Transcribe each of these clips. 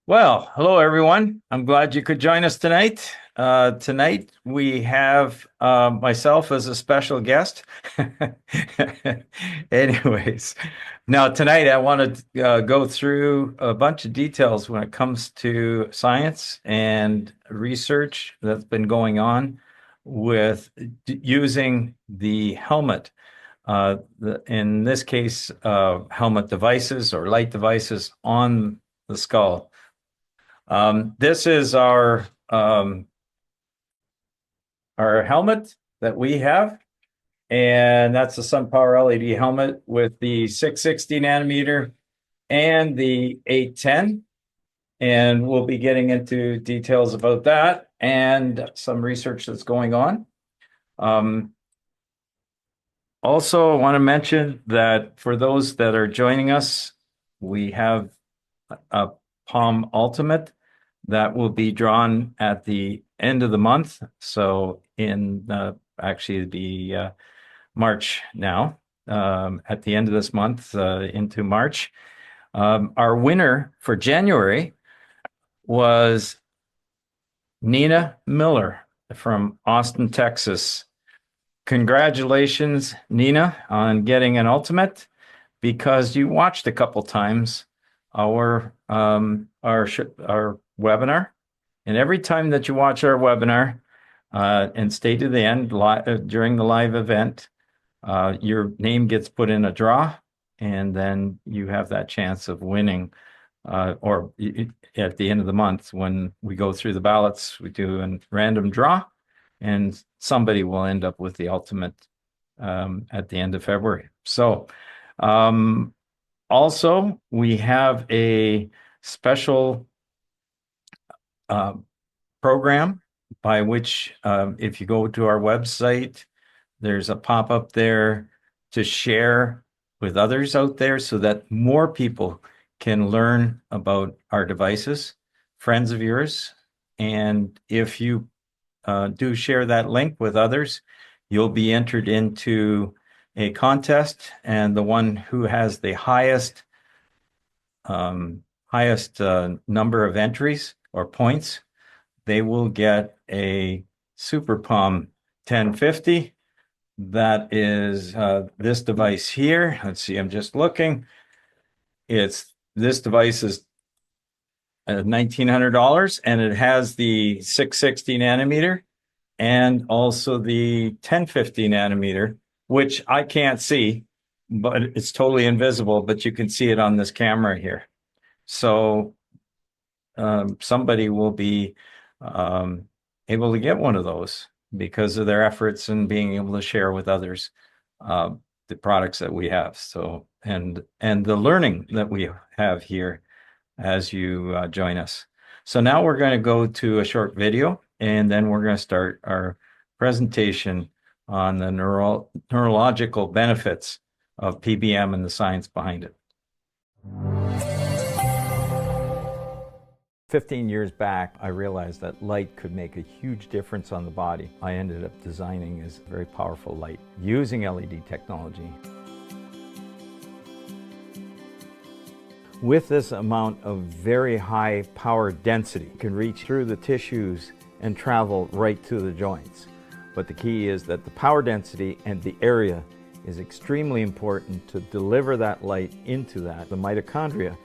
Well, hello everyone. I'm glad you could join us tonight. Tonight we have myself as a special guest. Anyways, now tonight I want to go through a bunch of details when it comes to science and research that's been going on with using the helmet. In this case, helmet devices or light devices on the skull. This is our helmet that we have, and that's the SunPowerLED helmet with the 660 nanometer and the 810. And we'll be getting into details about that and some research that's going on. Also, I want to mention that for those that are joining us, we have a Palm Ultimate that will be drawn at the end of the month. So in actually it'd be March now, at the end of this month into March. Our winner for January was Nina Miller from Austin, Texas. Congratulations, Nina, on getting an Ultimate, because you watched a couple times our webinar, and every time that you watch our webinar and stay to the end during the live event, your name gets put in a draw, and then you have that chance of winning. Or at the end of the month, when we go through the ballots, we do a random draw, and somebody will end up with the Ultimate at the end of February. So also, we have a special program by which, if you go to our website, there's a pop-up there to share with others out there so that more people can learn about our devices, friends of yours. And if you do share that link with others, you'll be entered into a contest, and the one who has the highest number of entries or points, they will get a Super Palm 1050. That is this device here. Let's see, I'm just looking. This device is $1,900, and it has the 660 nanometer and also the 1050 nanometer, which I can't see, but it's totally invisible, but you can see it on this camera here. So somebody will be able to get one of those because of their efforts and being able to share with others the products that we have. So, and the learning that we have here as you join us. So now we're going to go to a short video, and then we're going to start our presentation on the neurological benefits of PBM and the science behind it. 15 years back, I realized that light could make a huge difference on the body. I ended up designing this very powerful light using LED technology. With this amount of very high power density, it can reach through the tissues and travel right to the joints. But the key is that the power density and the area is extremely important to deliver that light into that. The mitochondria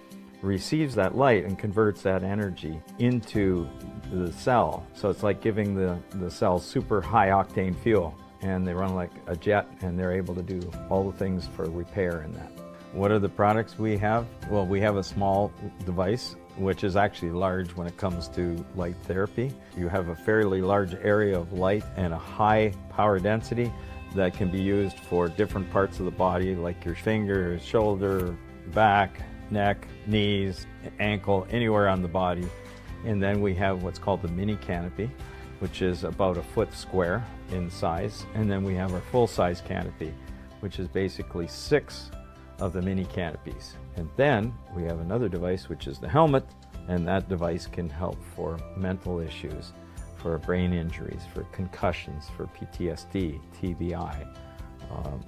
receives that light and converts that energy into the cell. So it's like giving the cell super high octane fuel, and they run like a jet, and they're able to do all the things for repair in that. What are the products we have? Well, we have a small device, which is actually large when it comes to light therapy. You have a fairly large area of light and a high power density that can be used for different parts of the body, like your fingers, shoulder, back, neck, knees, ankle, anywhere on the body. And then we have what's called the mini canopy, which is about a foot square in size. And then we have our full-size canopy, which is basically 6 of the mini canopies. And then we have another device, which is the helmet, and that device can help for mental issues, for brain injuries, for concussions, for PTSD, TBI,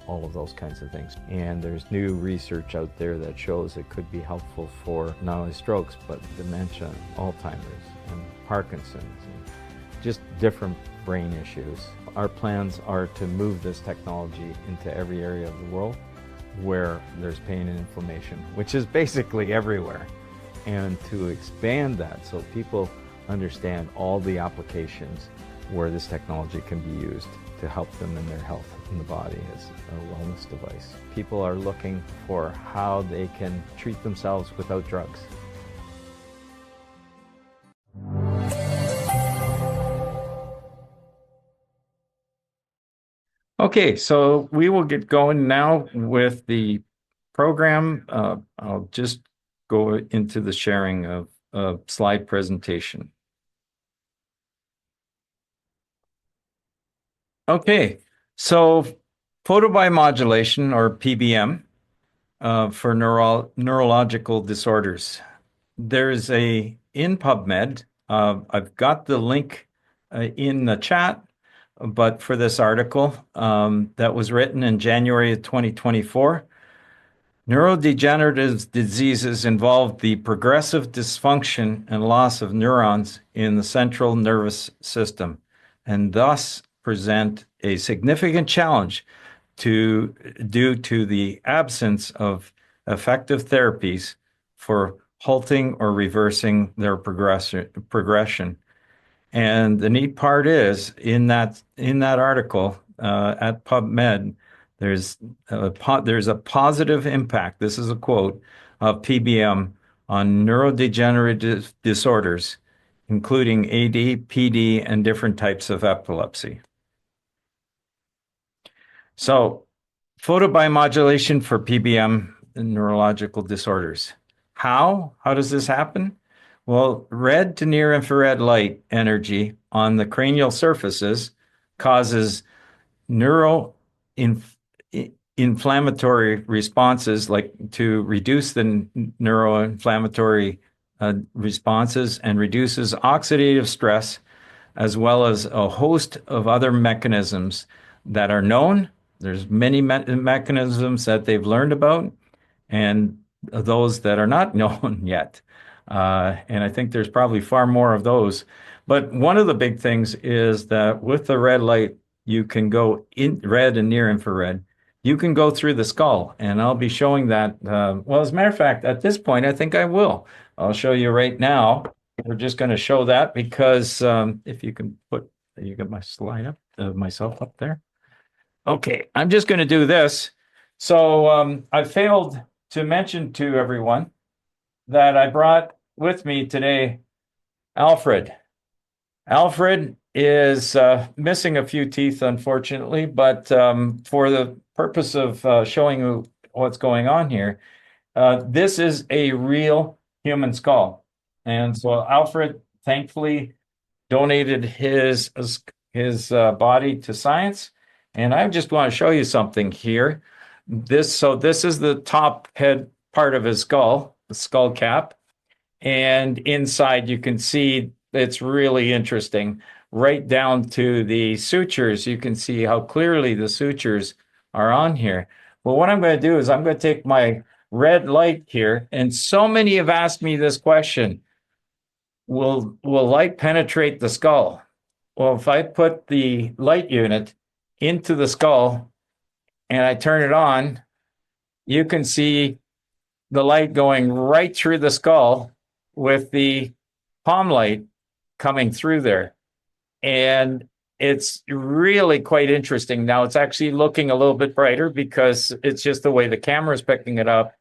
all of those kinds of things. And there's new research out there that shows it could be helpful for not only strokes, but dementia, Alzheimer's, and Parkinson's, and just different brain issues. Our plans are to move this technology into every area of the world where there's pain and inflammation, which is basically everywhere, and to expand that so people understand all the applications where this technology can be used to help them in their health in the body as a wellness device. People are looking for how they can treat themselves without drugs. Okay, so we will get going now with the program. I'll just go into the sharing of a slide presentation. Okay, so photobiomodulation, or PBM, for neurological disorders. There's in PubMed, I've got the link in the chat, but for this article that was written in January of 2024, neurodegenerative diseases involve the progressive dysfunction and loss of neurons in the central nervous system, and thus present a significant challenge due to the absence of effective therapies for halting or reversing their progression. And the neat part is, in that article at PubMed, there's a positive impact, this is a quote, of PBM on neurodegenerative disorders, including AD, PD, and different types of epilepsy. So, photobiomodulation for PBM and neurological disorders. How does this happen? Well, red to near infrared light energy on the cranial surfaces causes neuroinflammatory responses, like to reduce the neuroinflammatory responses, and reduces oxidative stress, as well as a host of other mechanisms that are known. There's many mechanisms that they've learned about, and those that are not known yet. And I think there's probably far more of those. But one of the big things is that with the red light, you can go in red and near infrared. You can go through the skull, and I'll be showing that. Well, as a matter of fact, at this point, I think I will. I'll show you right now. We're just going to show that because if you can you got my slide up, myself up there. Okay, I'm just going to do this. So I failed to mention to everyone that I brought with me today Alfred. Alfred is missing a few teeth, unfortunately, but for the purpose of showing you what's going on here, this is a real human skull. And so Alfred thankfully donated his body to science. And I just want to show you something here. This is the top head part of his skull, the skull cap. And inside you can see it's really interesting. Right down to the sutures, you can see how clearly the sutures are on here. Well, what I'm going to do is I'm going to take my red light here, and so many have asked me this question: Will light penetrate the skull? Well, if I put the light unit into the skull and I turn it on, you can see the light going right through the skull with the palm light coming through there. And it's really quite interesting. Now it's actually looking a little bit brighter because it's just the way the camera is picking it up.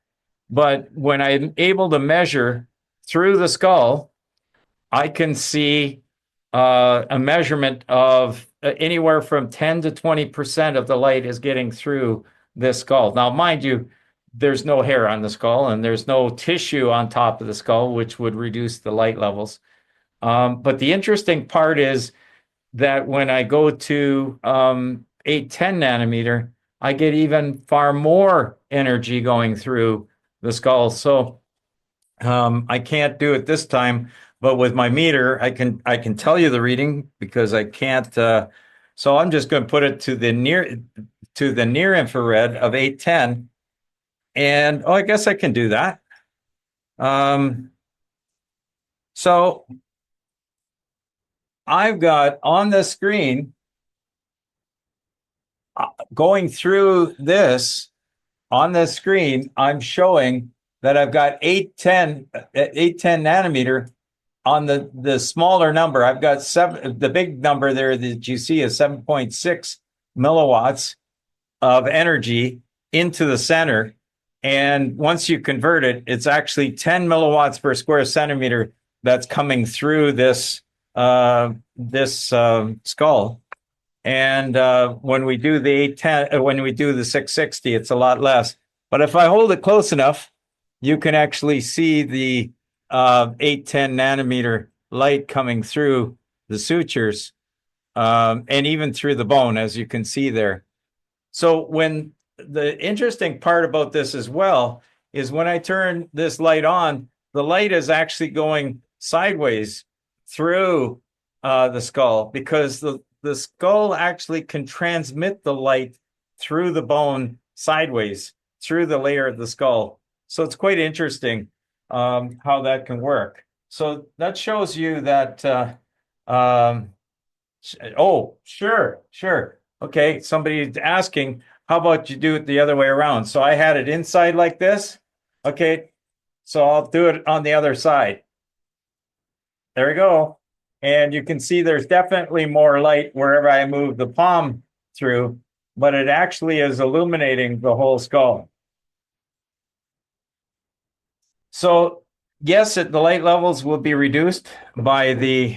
But when I'm able to measure through the skull, I can see a measurement of anywhere from 10 to 20% of the light is getting through this skull. Now, mind you, there's no hair on the skull and there's no tissue on top of the skull, which would reduce the light levels. But the interesting part is that when I go to 810 nanometer, I get even far more energy going through the skull. So I can't do it this time, but with my meter, I can tell you the reading because I can't. So I'm just going to put it to the to the near infrared of 810. And I guess I can do that. So I've got on the screen going through this on the screen, I'm showing that I've got 810 nanometer on the smaller number. I've got the big number there that you see is 7.6 milliwatts of energy into the center. And once you convert it, it's actually 10 milliwatts per square centimeter that's coming through this skull. And when we do the 810, when we do the 660, it's a lot less. But if I hold it close enough, you can actually see the 810 nanometer light coming through the sutures and even through the bone, as you can see there. So when the interesting part about this as well is when I turn this light on, the light is actually going sideways through the skull, because the skull actually can transmit the light through the bone sideways, through the layer of the skull. So it's quite interesting how that can work. So that shows you that, oh, sure. Okay, somebody's asking, how about you do it the other way around? So I had it inside like this. Okay, so I'll do it on the other side. There we go. And you can see there's definitely more light wherever I move the palm through, but it actually is illuminating the whole skull. So yes, the light levels will be reduced by the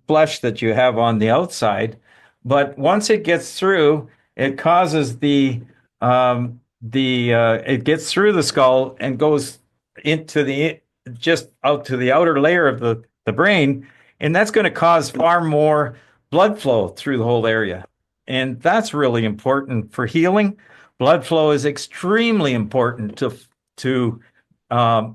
flesh that you have on the outside, but once it gets through, it causes it gets through the skull and goes into just out to the outer layer of the brain, and that's going to cause far more blood flow through the whole area. And that's really important for healing. Blood flow is extremely important to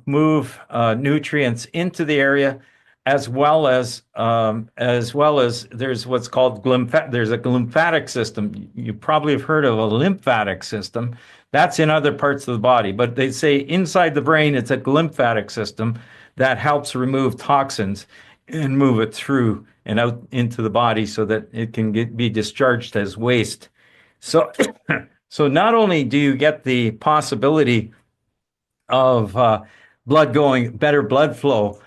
move nutrients into the area, as well as there's what's called there's a lymphatic system. You probably have heard of a lymphatic system. That's in other parts of the body, but they say inside the brain, it's a lymphatic system that helps remove toxins and move it through and out into the body so that it can be discharged as waste. So, so not only do you get the possibility of better blood flow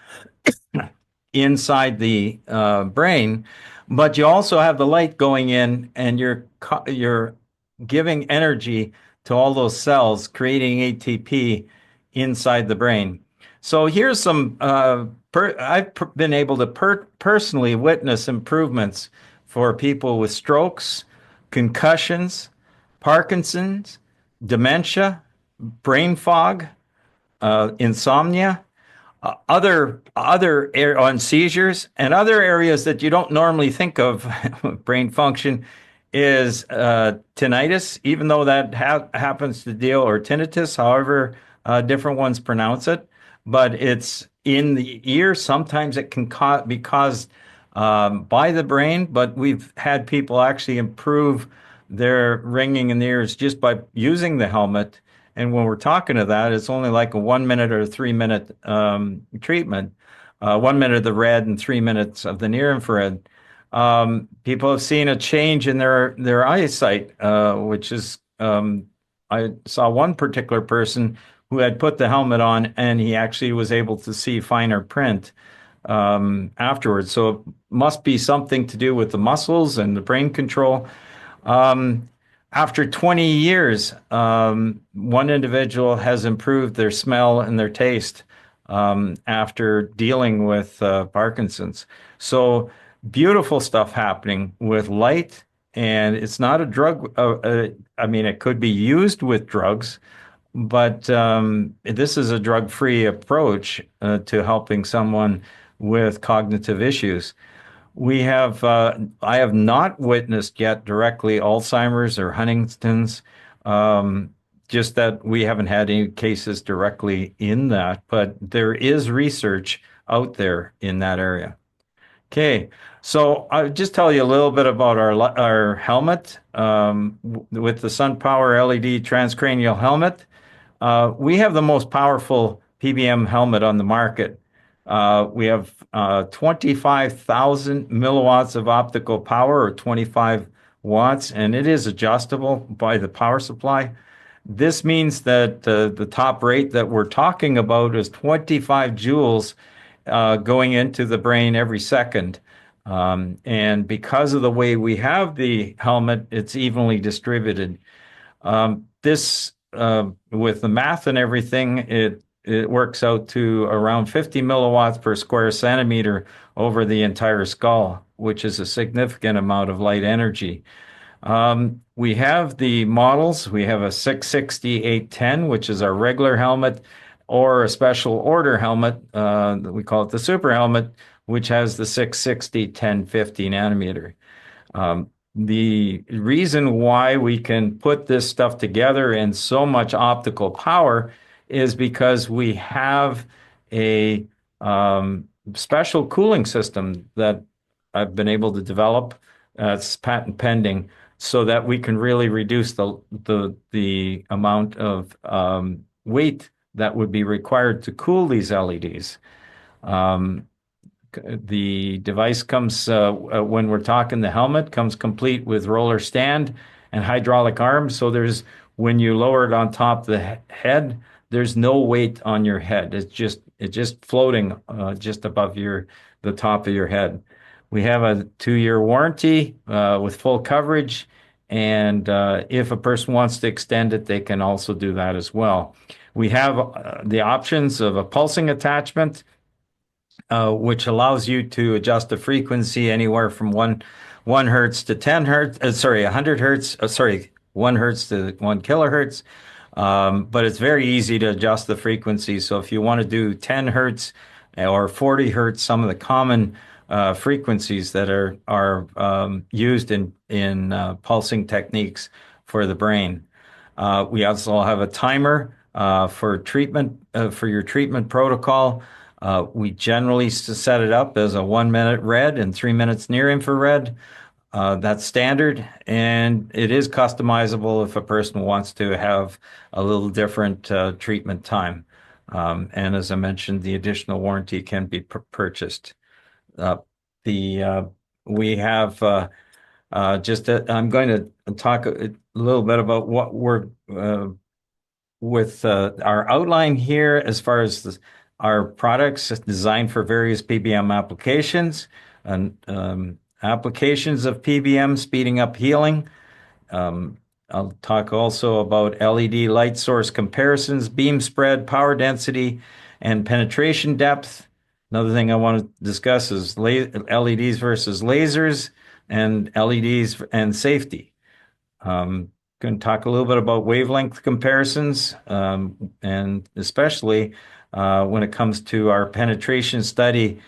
inside the brain, but you also have the light going in, and you're giving energy to all those cells, creating ATP inside the brain. So here's some, I've been able to personally witness improvements for people with strokes, concussions, Parkinson's, dementia, brain fog, insomnia, on seizures, and other areas that you don't normally think of brain function is tinnitus, even though that happens to deal, or tinnitus, however different ones pronounce it, but it's in the ear. Sometimes it can be caused by the brain, but we've had people actually improve their ringing in the ears just by using the helmet. And when we're talking to that, it's only like a 1 minute or 3 minute treatment, 1 minute of the red and 3 minutes of the near infrared. People have seen a change in their eyesight, which is, I saw one particular person who had put the helmet on, and he actually was able to see finer print afterwards. So it must be something to do with the muscles and the brain control. After 20 years, one individual has improved their smell and their taste after dealing with Parkinson's. So beautiful stuff happening with light, and it's not a drug. I mean, it could be used with drugs, but this is a drug-free approach to helping someone with cognitive issues. I have not witnessed yet directly Alzheimer's or Huntington's, just that we haven't had any cases directly in that, but there is research out there in that area. Okay, so I'll just tell you a little bit about our helmet with the SunPower LED transcranial helmet. We have the most powerful PBM helmet on the market. We have 25,000 milliwatts of optical power, or 25 watts, and it is adjustable by the power supply. This means that the top rate that we're talking about is 25 joules going into the brain every second. And because of the way we have the helmet, it's evenly distributed. This, with the math and everything, it works out to around 50 milliwatts per square centimeter over the entire skull, which is a significant amount of light energy. We have the models. We have a 660 810, which is our regular helmet, or a special order helmet. We call it the super helmet, which has the 660 1050 nanometer. The reason why we can put this stuff together in so much optical power is because we have a special cooling system that I've been able to develop. It's patent pending, so that we can really reduce the amount of weight that would be required to cool these LEDs. The device comes, when we're talking the helmet, comes complete with roller stand and hydraulic arms. So when you lower it on top of the head, there's no weight on your head. It's just floating just above the top of your head. We have a 2-year warranty with full coverage, and if a person wants to extend it, they can also do that as well. We have the options of a pulsing attachment, which allows you to adjust the frequency anywhere from 1 hertz to 10 hertz, 100 hertz, 1 hertz to 1 kilohertz. But it's very easy to adjust the frequency. So if you want to do 10 hertz or 40 hertz, some of the common frequencies that are used in pulsing techniques for the brain. We also have a timer for treatment for your treatment protocol. We generally set it up as a 1-minute red and 3 minutes near infrared. That's standard, and it is customizable if a person wants to have a little different treatment time. And as I mentioned, the additional warranty can be purchased. We have I'm going to talk a little bit about what we're with our outline here as far as our products designed for various PBM applications and applications of PBM speeding up healing. I'll talk also about LED light source comparisons, beam spread, power density, and penetration depth. Another thing I want to discuss is LEDs versus lasers, and LEDs and safety. Going to talk a little bit about wavelength comparisons, and especially when it comes to our penetration study,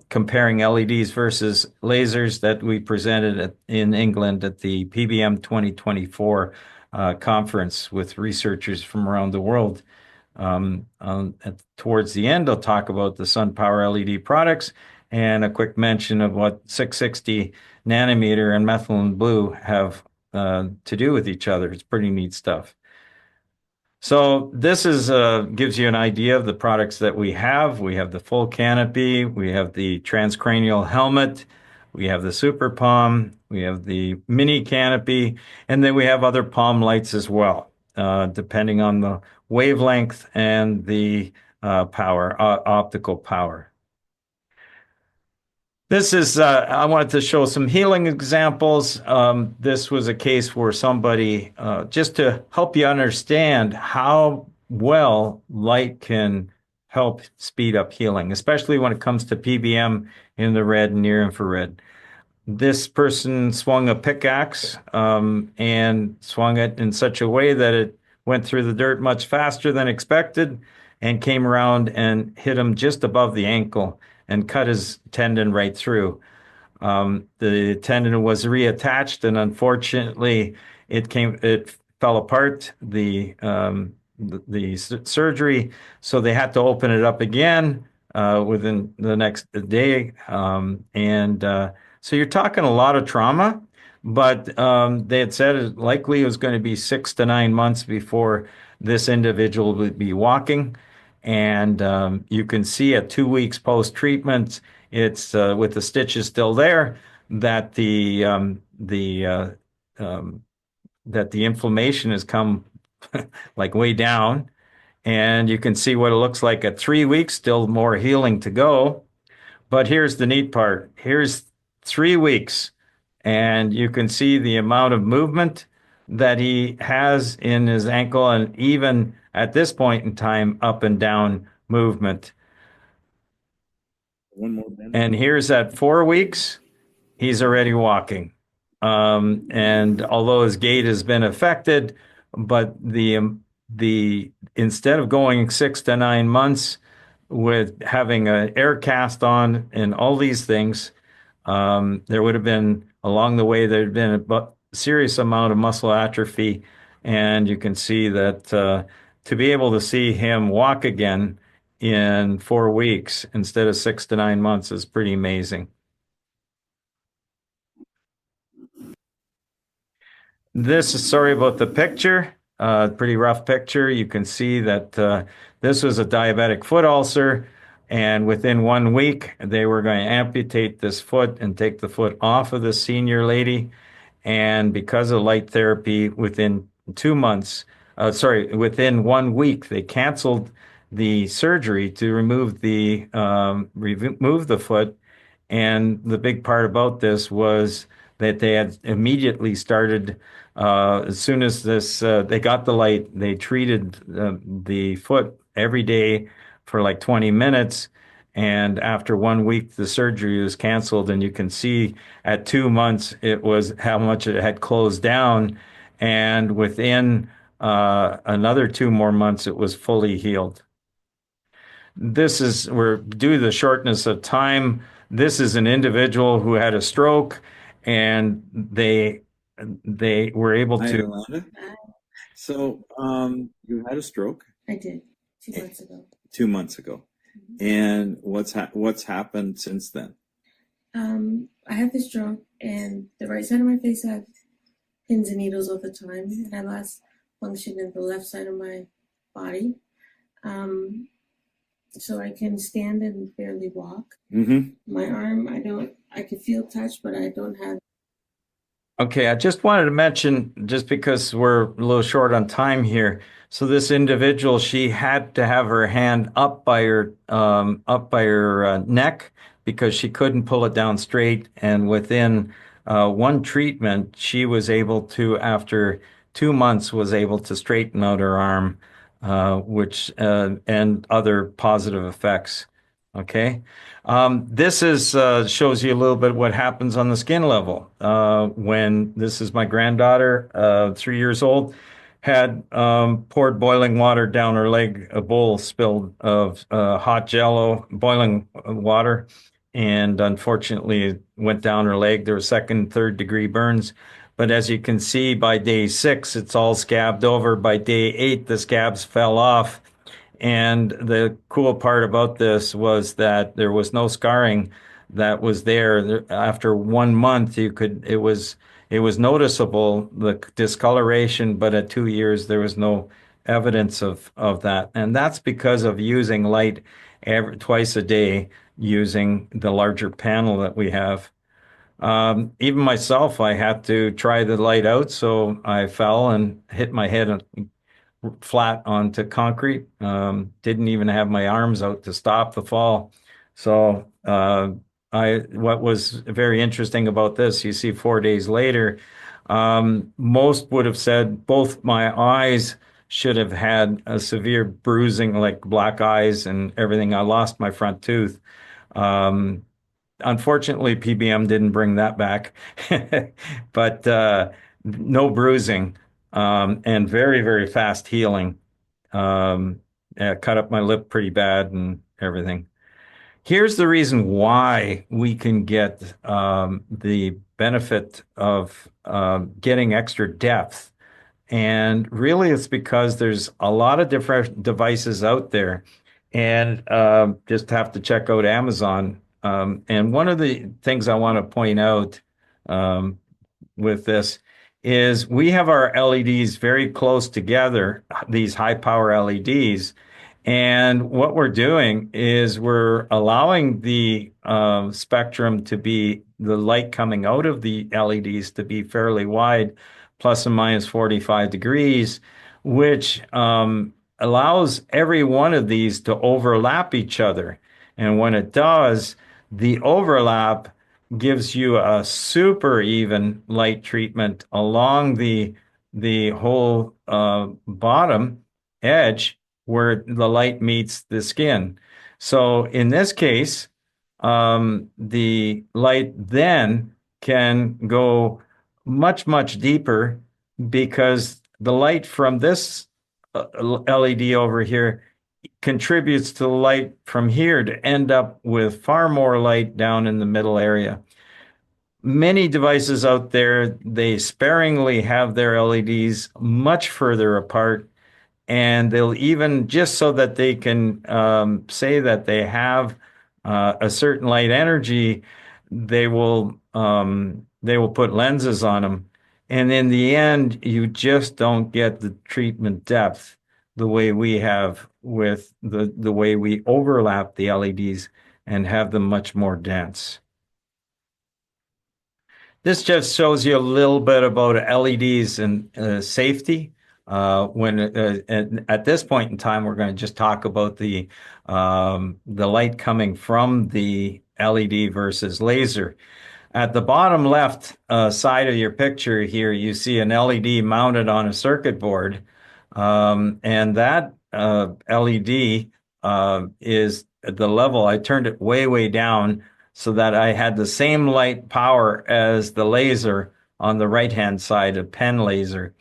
comparing LEDs versus lasers that we presented in England at the PBM 2024 conference with researchers from around the world. Towards the end, I'll talk about the SunPower LED products and a quick mention of what 660 nanometer and methylene blue have to do with each other. It's pretty neat stuff. So this gives you an idea of the products that we have. We have the full canopy, we have the transcranial helmet, we have the super palm, we have the mini canopy, and then we have other palm lights as well, depending on the wavelength and the optical power. This is, I wanted to show some healing examples. This was a case where somebody, just to help you understand how well light can help speed up healing, especially when it comes to PBM in the red and near infrared. This person swung a pickaxe and swung it in such a way that it went through the dirt much faster than expected and came around and hit him just above the ankle and cut his tendon right through. The tendon was reattached, and unfortunately, it fell apart. The surgery, so they had to open it up again. within the next day. So you're talking a lot of trauma, but they had said it likely it was going to be 6 to 9 months before this individual would be walking. And you can see at 2 weeks post-treatment, it's with the stitches still there, that that the inflammation has come like way down. And you can see what it looks like at 3 weeks, still more healing to go. But here's the neat part. Here's 3 weeks, and you can see the amount of movement that he has in his ankle, and even at this point in time, up and down movement. One more bend. And here's at 4 weeks, he's already walking. And although his gait has been affected, but the instead of going 6 to 9 months with having an air cast on and all these things, there would have been along the way there'd been a serious amount of muscle atrophy, and you can see that to be able to see him walk again in 4 weeks instead of 6 to 9 months is pretty amazing. This is sorry about the picture. Pretty rough picture. You can see that this was a diabetic foot ulcer, and within 1 week, they were going to amputate this foot and take the foot off of the senior lady. And because of light therapy, within 2 months, within 1 week, they canceled the surgery to remove the foot. And the big part about this was that they had immediately started, as soon as they got the light, they treated the foot every day for like 20 minutes. And after 1 week, the surgery was canceled. And you can see at 2 months, it was how much it had closed down. And within another 2 more months, it was fully healed. We're due to the shortness of time. This is an individual who had a stroke, and they were able Hi, to. Yolanda. So, you had a stroke I did 2 months ago. 2 months ago, and what's happened since then? I had the stroke, and the right side of my face had pins and needles all the time, and I lost function in the left side of my body. So I can stand and barely walk. My arm, I can feel touch, but I don't have. Okay, I just wanted to mention, just because we're a little short on time here. So this individual, she had to have her hand up by her neck because she couldn't pull it down straight. And within one treatment, she was able to, after 2 months, was able to straighten out her arm, which and other positive effects. Okay. This shows you a little bit what happens on the skin level. When this is my granddaughter, 3 years old, had poured boiling water down her leg, a bowl spilled of hot jello, boiling water, and unfortunately it went down her leg. There were second, third degree burns. But as you can see, by day 6, it's all scabbed over. By day 8, the scabs fell off. And the cool part about this was that there was no scarring that was there. After 1 month, it was noticeable, the discoloration, but at 2 years, there was no evidence of that. And that's because of using light twice a day, using the larger panel that we have. Even myself, I had to try the light out, so I fell and hit my head flat onto concrete. Didn't even have my arms out to stop the fall. So what was very interesting about this, you see 4 days later, most would have said both my eyes should have had a severe bruising, like black eyes and everything. I lost my front tooth. Unfortunately, PBM didn't bring that back, but no bruising, and very, very fast healing. Cut up my lip pretty bad and everything. Here's the reason why we can get the benefit of getting extra depth. And really, it's because there's a lot of different devices out there. and just have to check out Amazon. And one of the things I want to point out um, with this is we have our LEDs very close together, these high power LEDs. And what we're doing is we're allowing the spectrum to be the light coming out of the LEDs to be fairly wide, plus or minus 45 degrees, which allows every one of these to overlap each other. And when it does, the overlap gives you a super even light treatment along the whole bottom edge where the light meets the skin. So in this case, the light then can go much, much deeper because the light from this LED over here contributes to the light from here to end up with far more light down in the middle area. Many devices out there, they sparingly have their LEDs much further apart, and they'll even, just so that they can say that they have a certain light energy, they will put lenses on them. And in the end, you just don't get the treatment depth the way we have with the way we overlap the LEDs and have them much more dense. This just shows you a little bit about LEDs and safety. At this point in time, we're going to just talk about the light coming from the LED versus laser. At the bottom left side of your picture here, you see an LED mounted on a circuit board, and that LED is at the level. I turned it way, way down so that I had the same light power as the laser on the right-hand side, a pen laser.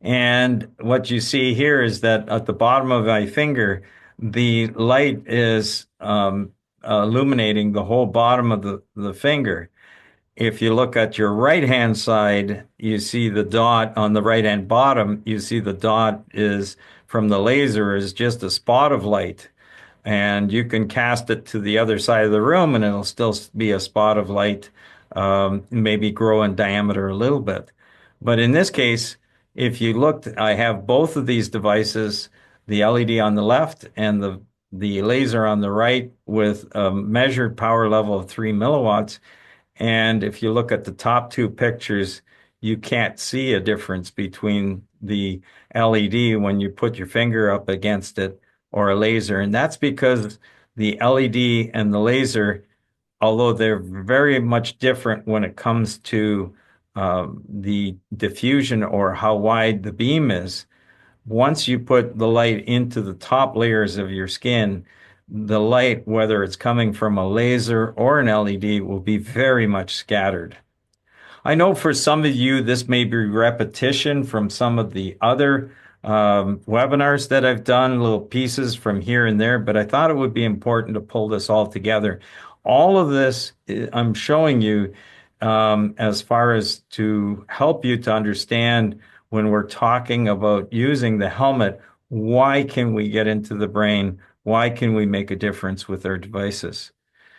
And what you see here is that at the bottom of my finger, the light is illuminating the whole bottom of the finger. If you look at your right-hand side, you see the dot on the right-hand bottom, you see the dot is from the laser is just a spot of light. And you can cast it to the other side of the room and it'll still be a spot of light, maybe grow in diameter a little bit. But in this case, if you looked, I have both of these devices, the LED on the left and the laser on the right with a measured power level of 3 milliwatts. And if you look at the top two pictures, you can't see a difference between the LED when you put your finger up against it or a laser. And that's because the LED and the laser, although they're very much different when it comes to the diffusion or how wide the beam is, once you put the light into the top layers of your skin, the light, whether it's coming from a laser or an LED, will be very much scattered. I know for some of you, this may be repetition from some of the other webinars that I've done, little pieces from here and there, but I thought it would be important to pull this all together. All of this I'm showing you as far as to help you to understand when we're talking about using the helmet, why can we get into the brain? Why can we make a difference with our devices?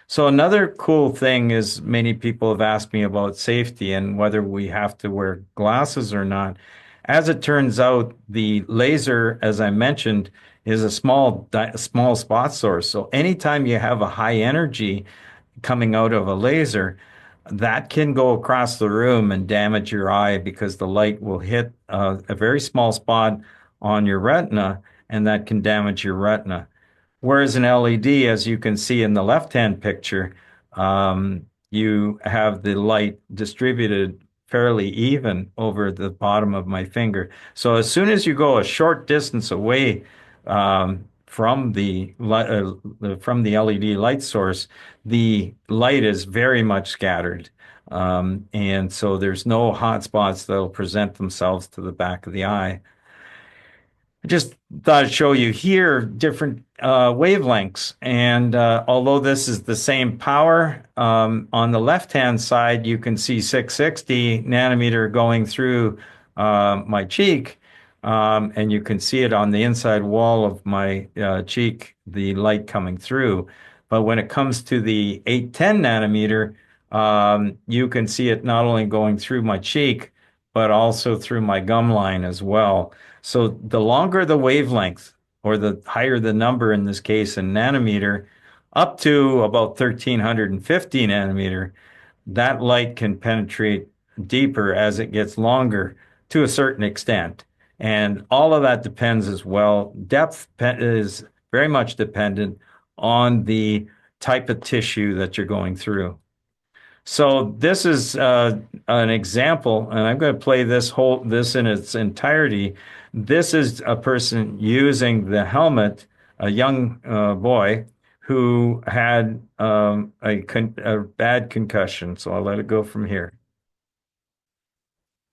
So another cool thing is many people have asked me about safety and whether we have to wear glasses or not. As it turns out, the laser, as I mentioned, is a small spot source. So anytime you have a high energy coming out of a laser, that can go across the room and damage your eye because the light will hit a very small spot on your retina, and that can damage your retina. Whereas an LED, as you can see in the left-hand picture, you have the light distributed fairly even over the bottom of my finger. So as soon as you go a short distance away from the LED light source, the light is very much scattered. And so there's no hot spots that'll present themselves to the back of the eye. I just thought I'd show you here different wavelengths. And although this is the same power, on the left-hand side, you can see 660 nanometer going through my cheek. and you can see it on the inside wall of my cheek, the light coming through. But when it comes to the 810 nanometer, you can see it not only going through my cheek, but also through my gum line as well. So the longer the wavelength, or the higher the number in this case in nanometer, up to about 1350 nanometer, that light can penetrate deeper as it gets longer to a certain extent. And all of that depends as well. Depth is very much dependent on the type of tissue that you're going through. So this is an example, and I'm going to play this in its entirety. This is a person using the helmet, a young boy who had a bad concussion. So I'll let it go from here.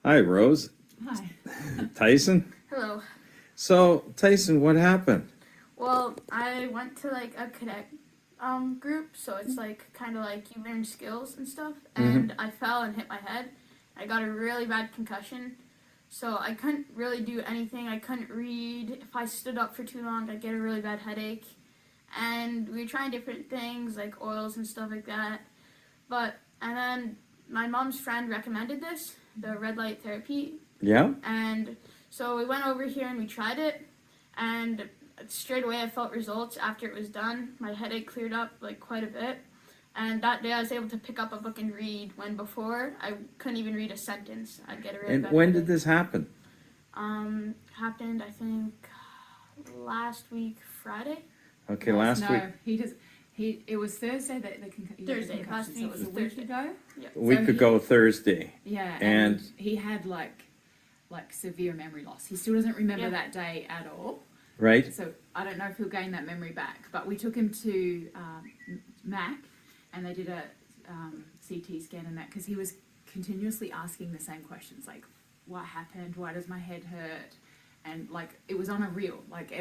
Hi, Rose. Hi. Tyson? Hello. So, Tyson, what happened? Well, I went to like a cadet group, so it's like kind of like you learn skills and stuff. And I fell and hit my head. I got a really bad concussion, so I couldn't really do anything. I couldn't read. If I stood up for too long, I'd get a really bad headache. And we were trying different things like oils and stuff like that. And then my mom's friend recommended this, the red light therapy. Yeah? And so we went over here and we tried it, and straight away I felt results after it was done. My headache cleared up like quite a bit, and that day I was able to pick up a book and read, when before I couldn't even read a sentence. I'd get a really And bad when headache. did this happen? Happened I think last week Friday. Okay, last week. It was Thursday that the concussion. Thursday, last So it was a week, week Thursday. ago. A week So ago, Thursday. Yeah, And- and he had like severe memory loss. He still doesn't remember Yeah. that day at all. Right? So I don't know if he'll gain that memory back. But we took him to Mac, and they did a CT scan and that, because he was continuously asking the same questions, like, what happened? Why does my head hurt? And like, it was on a reel, like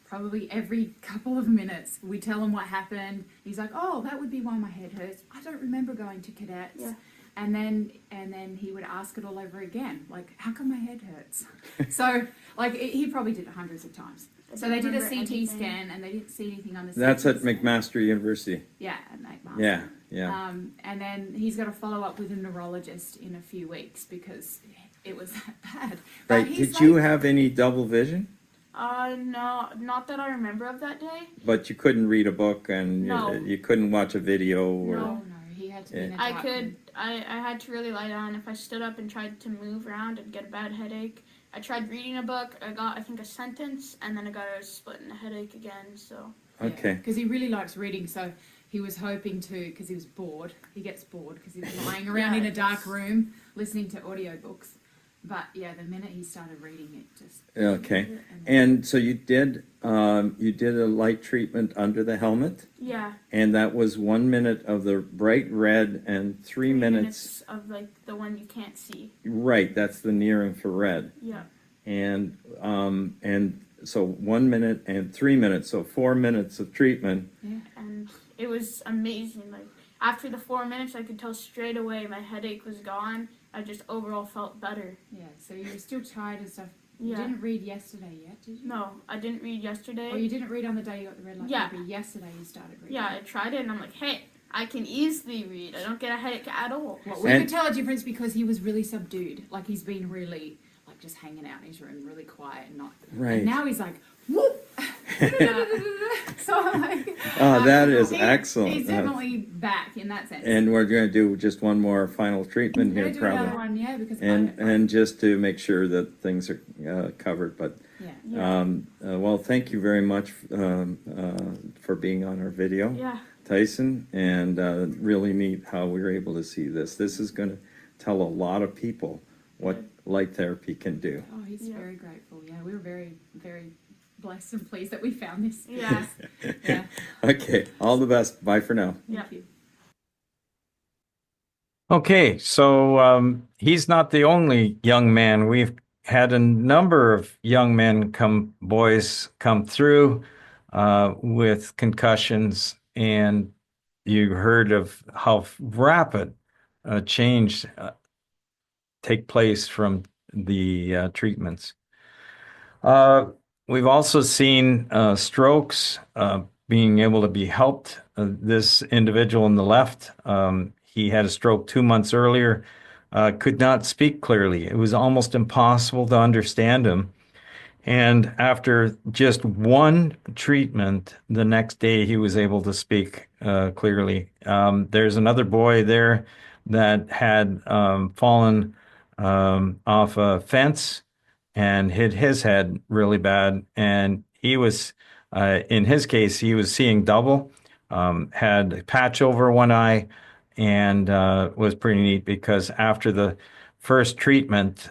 probably every couple of minutes we tell him what happened. He's like, oh, that would be why my head hurts. I don't remember going to cadets. Yeah. And then he would ask it all over again, like, how come my head hurts? So like he probably did it hundreds of times. So they did a remember CT anything. scan, and they didn't see anything on the That's CT at scan. McMaster University. Yeah, at McMaster. Yeah, yeah. And then he's got to follow up with a neurologist in a few weeks because it was that bad. But Right. he's Did you like- have any double vision? No, not that I remember of that day. But you couldn't read a book, and No. you couldn't watch a video, or No, he had to be in a I dark could, room. I had to really lie down. If I stood up and tried to move around, I'd get a bad headache. I tried reading a book. I got, I think, a sentence, and then I got a split and a headache again. So Okay. Because he really likes reading, so he was hoping to, because he was bored. He gets bored because he was lying around in a dark room listening to audiobooks. But yeah, the minute he started reading it, just Okay. And so you did a light treatment under the helmet, yeah, and that was 1 minute of the bright red and 3 minutes. of like the one you can't see. Right, that's the near infrared. Yeah, And so 1 minute and 3 minutes, so 4 minutes of treatment. and it was amazing. Like after the 4 minutes, I could tell straight away my headache was gone. I just overall felt better. yeah. So you were still tired and stuff. You Yeah. didn't read yesterday yet, did you? No, I didn't read yesterday. Or you didn't read on the day you got the red light Yeah. therapy. Yesterday you started reading. Yeah, I tried it, and I'm like, hey, I can easily read. I don't get a headache at all. Well, we And- could tell a difference because he was really subdued. Like he's been really, like just hanging out in his room, really quiet and not. Right. And now he's like, whoop. So I'm like. That is he- excellent. He's definitely back in that sense. And we're going to do just one more final treatment I'm here, gonna do another probably. one, yeah, because And just to make sure that things are covered. But yeah. Yeah. well, thank you very much for being on our video, Yeah. Tyson, and really neat how we were able to see this. This is going to tell a lot of people what light therapy can do. Oh, he's Yeah. very grateful. Yeah, we were very, very blessed and pleased that we found this. Yeah. Yeah. Okay, all the best. Bye for now. Thank Yeah. you. Okay, so he's not the only young man. We've had a number of young boys come through with concussions, and you heard of how rapid change take place from the treatments. Uh, we've also seen strokes being able to be helped. This individual on the left, he had a stroke 2 months earlier, could not speak clearly. It was almost impossible to understand him. And after just one treatment, the next day he was able to speak clearly. There's another boy there that had fallen off a fence and hit his head really bad. And he was, in his case, he was seeing double, had a patch over one eye, and was pretty neat because after the first treatment,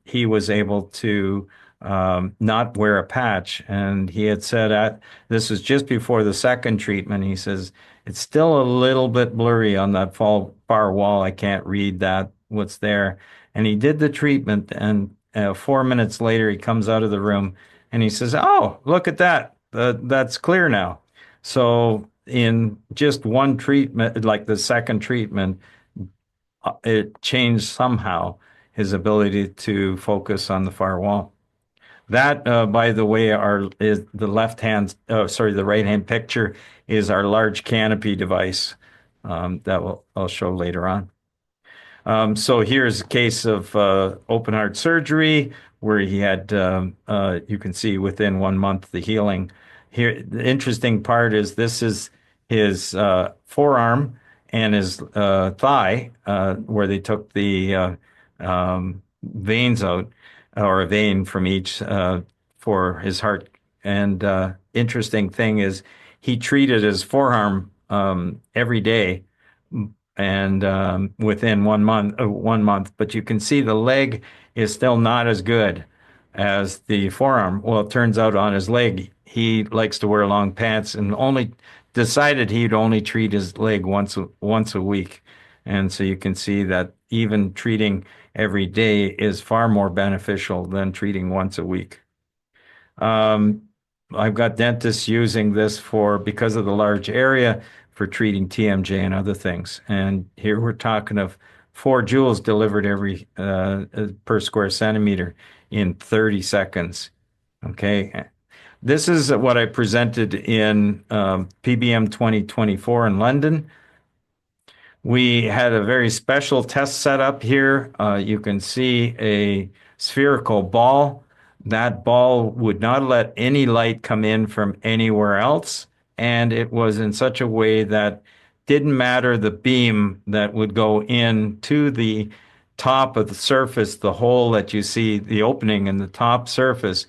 he was able to not wear a patch. And he had said this was just before the second treatment. He says, it's still a little bit blurry on that far wall. I can't read what's there. And he did the treatment, and 4 minutes later, he comes out of the room and he says, oh, look at that. That's clear now. So in just one treatment, like the second treatment, it changed somehow his ability to focus on the far wall. That, by the way, is the the right hand picture is our large canopy device that I'll show later on. So here's a case of open heart surgery where he had, you can see within 1 month the healing. Here, the interesting part is this is his forearm and his thigh, where they took the veins out, or a vein from each for his heart. And interesting thing is he treated his forearm every day, and within 1 month, but you can see the leg is still not as good as the forearm. Well, it turns out on his leg, he likes to wear long pants and only decided he'd only treat his leg once a week. And so you can see that even treating every day is far more beneficial than treating once a week. I've got dentists using this because of the large area, for treating TMJ and other things. And here we're talking of 4 joules delivered every per square centimeter in 30 seconds. Okay. This is what I presented in PBM 2024 in London. We had a very special test set up here. You can see a spherical ball. That ball would not let any light come in from anywhere else. And it was in such a way that didn't matter the beam that would go in to the top of the surface, the hole that you see, the opening in the top surface.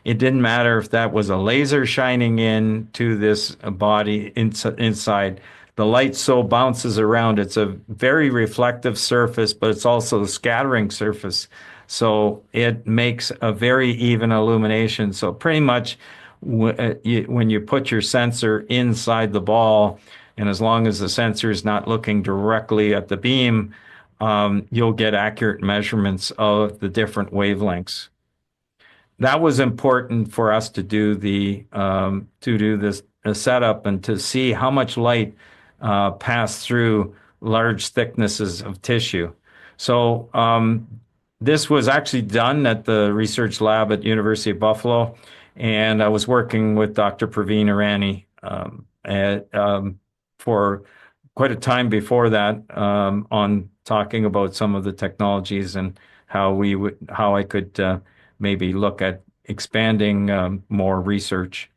It didn't matter if that was a laser shining in to this body inside. The light so bounces around. It's a very reflective surface, but it's also a scattering surface. So it makes a very even illumination. So pretty much when you put your sensor inside the ball, and as long as the sensor is not looking directly at the beam, you'll get accurate measurements of the different wavelengths. That was important for us to do this setup and to see how much light passed through large thicknesses of tissue. So this was actually done at the research lab at University of Buffalo, and I was working with Dr. Praveen Irani for quite a time before that on talking about some of the technologies and how I could maybe look at expanding more research.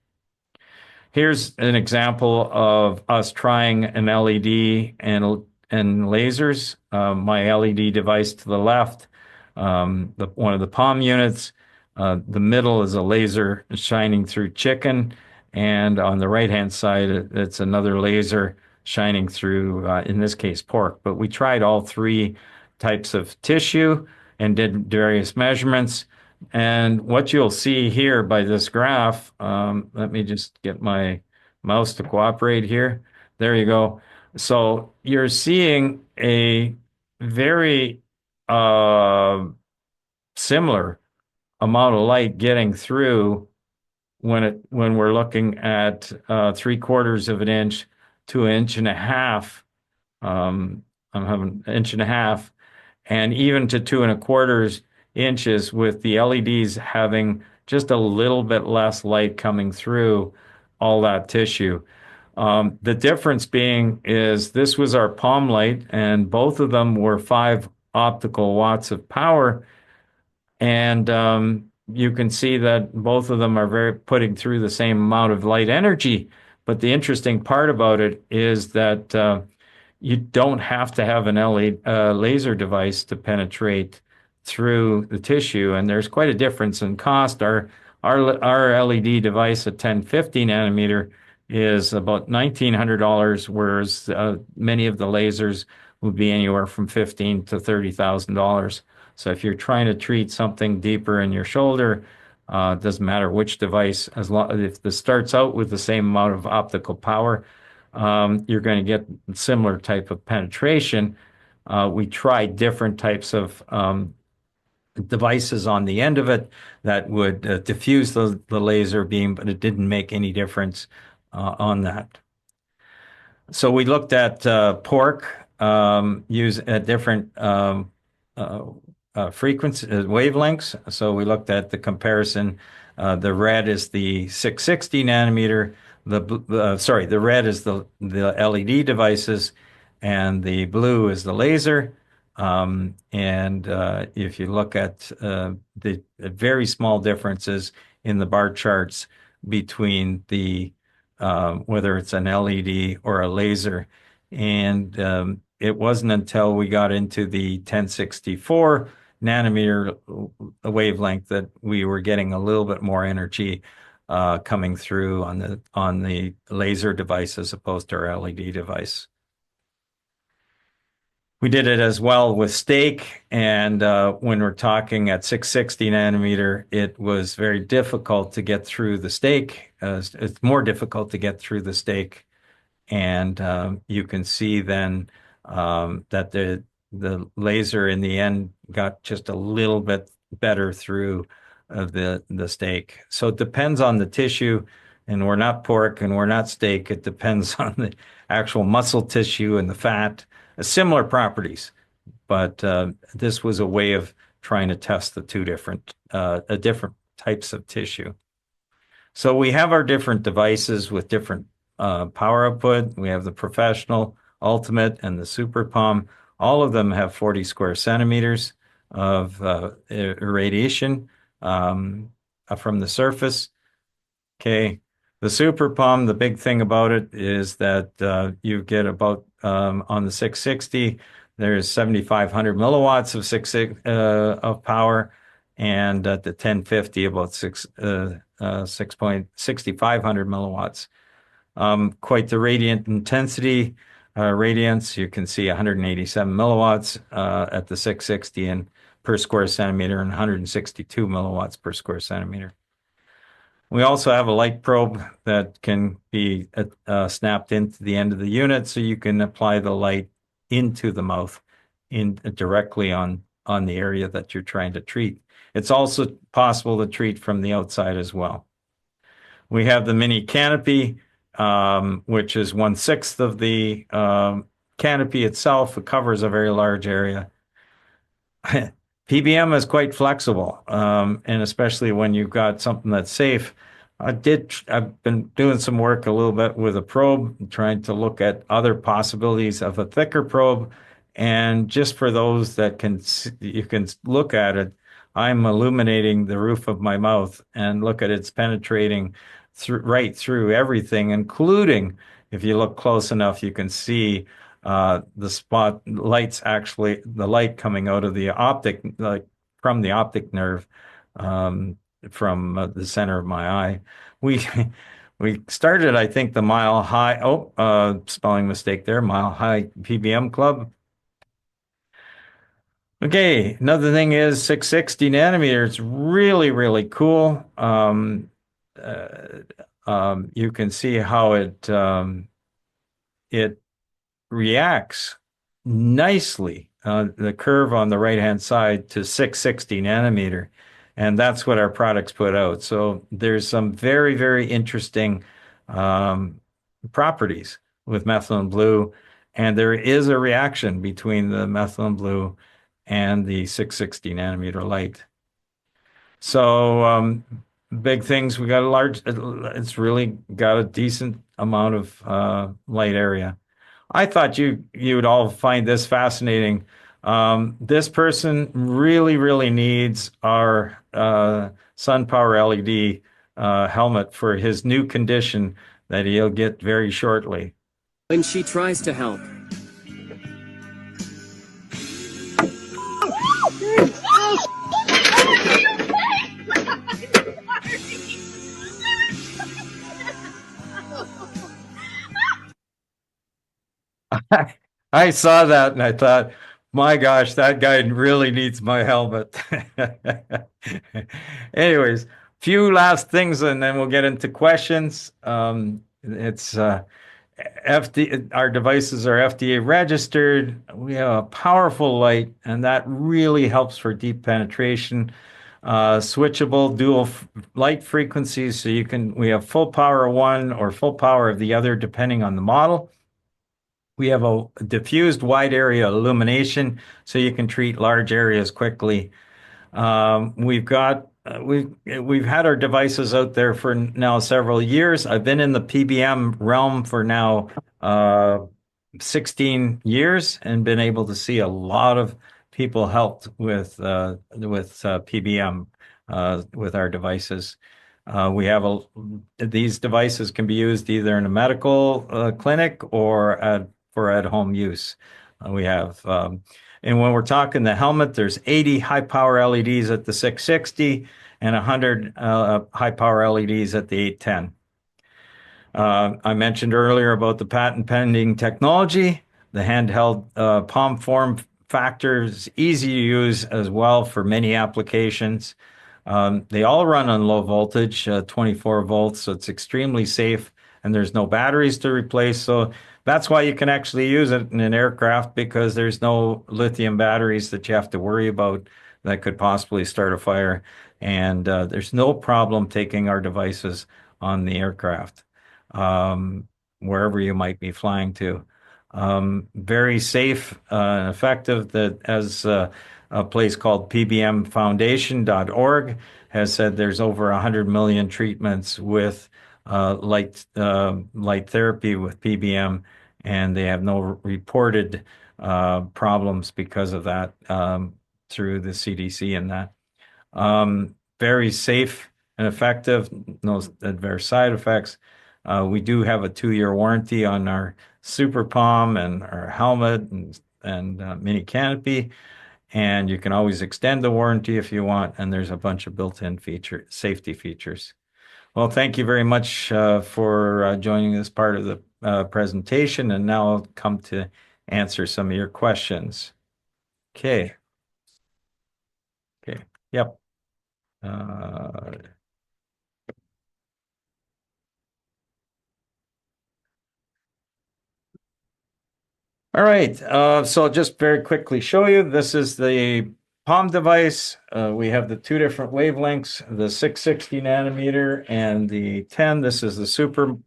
Here's an example of us trying an LED and lasers. My LED device to the left, one of the palm units. The middle is a laser shining through chicken, and on the right-hand side, it's another laser shining through, in this case, pork. But we tried all 3 types of tissue and did various measurements. And what you'll see here by this graph, let me just get my mouse to cooperate here. There you go. So you're seeing a very similar amount of light getting through when we're looking at 3/4 of an inch to 1.5 inches. I'm having 1.5 inches, and even to 2 1/4 inches, with the LEDs having just a little bit less light coming through all that tissue. The difference being is this was our palm light, and both of them were 5 optical watts of power. And you can see that both of them are putting through the same amount of light energy. But the interesting part about it is that you don't have to have an laser device to penetrate through the tissue, and there's quite a difference in cost. Our LED device at 1050 nanometer is about $1,900, whereas many of the lasers would be anywhere from $15,000 to $30,000. So if you're trying to treat something deeper in your shoulder, it doesn't matter which device, as long if this starts out with the same amount of optical power, you're going to get similar type of penetration. We tried different types of devices on the end of it that would diffuse the laser beam, but it didn't make any difference on that. So we looked at pork, use at different frequency wavelengths. So we looked at the comparison. The red is the 660 nanometer. The red is the LED devices, and the blue is the laser. If you look at the very small differences in the bar charts between the whether it's an LED or a laser, and it wasn't until we got into the 1064 nanometer wavelength that we were getting a little bit more energy coming through on the laser device as opposed to our LED device. We did it as well with steak, and when we're talking at 660 nanometer, it was very difficult to get through the steak. It's more difficult to get through the steak, and you can see then that the laser in the end got just a little bit better through the steak. So it depends on the tissue, and we're not pork and we're not steak. It depends on the actual muscle tissue and the fat. Similar properties, but this was a way of trying to test the two different types of tissue. So we have our different devices with different power output. We have the Professional, Ultimate, and the Super Palm. All of them have 40 square centimeters of irradiation from the surface. Okay. The Super Palm, the big thing about it is that you get about on the 660, there's 7,500 milliwatts of power, and at the 1050, about 6,500 milliwatts. Quite the radiant intensity, radiance. You can see 187 milliwatts at the 660 and per square centimeter, and 162 milliwatts per square centimeter. We also have a light probe that can be snapped into the end of the unit, so you can apply the light into the mouth directly on the area that you're trying to treat. It's also possible to treat from the outside as well. We have the mini canopy, which is 1/6 of the canopy itself. It covers a very large area. PBM is quite flexible, and especially when you've got something that's safe. I've been doing some work a little bit with a probe, trying to look at other possibilities of a thicker probe. And just for those that you can look at it, I'm illuminating the roof of my mouth, and look at it's penetrating right through everything, including, if you look close enough, you can see the spot lights, actually the light coming out of the optic, like from the optic nerve, from the center of my eye. We started, I think, the Mile High, spelling mistake there, Mile High PBM Club. Okay, another thing is 660 nanometer. It's really, really cool. You can see how it reacts nicely, the curve on the right-hand side, to 660 nanometer. And that's what our products put out. So there's some very, very interesting properties with methylene blue. And there is a reaction between the methylene blue and the 660 nanometer light. So big things. We got a large, it's really got a decent amount of light area. I thought you would all find this fascinating. This person really needs our SunPowerLED helmet for his new condition that he'll get very shortly. When she tries to help. I saw that and I thought, my gosh, that guy really needs my helmet. Anyways, few last things and then we'll get into questions. It's our devices are FDA registered. We have a powerful light, and that really helps for deep penetration. Switchable dual light frequencies, so we have full power of one or full power of the other, depending on the model. We have a diffused wide area illumination, so you can treat large areas quickly. We've had our devices out there for now several years. I've been in the PBM realm for now 16 years and been able to see a lot of people helped with PBM with our devices. These devices can be used either in a medical clinic or for at-home use. And when we're talking the helmet, there's 80 high-power LEDs at the 660 and 100 high-power LEDs at the 810. I mentioned earlier about the patent-pending technology. The handheld palm form factor is easy to use as well for many applications. They all run on low voltage, 24 volts, so it's extremely safe, and there's no batteries to replace. So that's why you can actually use it in an aircraft, because there's no lithium batteries that you have to worry about that could possibly start a fire. And there's no problem taking our devices on the aircraft, wherever you might be flying to. Very safe and effective. That as a place called PBM Foundation.org has said, there's over 100 million treatments with light therapy with PBM, and they have no reported problems because of that through the CDC and that. Very safe and effective, no adverse side effects. We do have a 2-year warranty on our Super Palm and our helmet and mini canopy, and you can always extend the warranty if you want, and there's a bunch of built-in safety features. Well, thank you very much for joining this part of the presentation, and now I'll come to answer some of your questions. Okay. Yep. All right, so I'll just very quickly show you. This is the Palm device. We have the two different wavelengths, the 660 nanometer and the 10. This is the super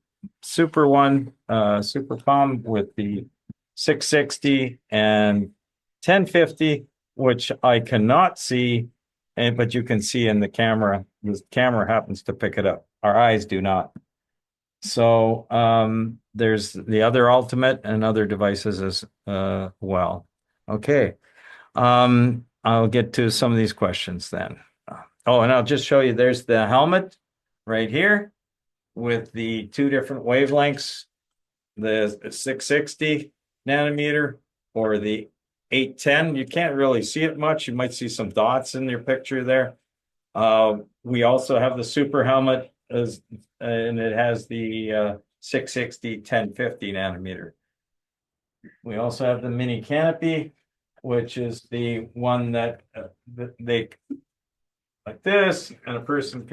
one, Super Palm with the 660 and 1050, which I cannot see, but you can see in the camera. The camera happens to pick it up. Our eyes do not. So there's the other Ultimate and other devices as well. Okay. I'll get to some of these questions then. Oh, and I'll just show you, there's the helmet right here with the two different wavelengths, the 660 nanometer or the 810. You can't really see it much. You might see some dots in your picture there. We also have the super helmet, and it has the 660 1050 nanometer. We also have the mini canopy, which is the one that they like this, and a person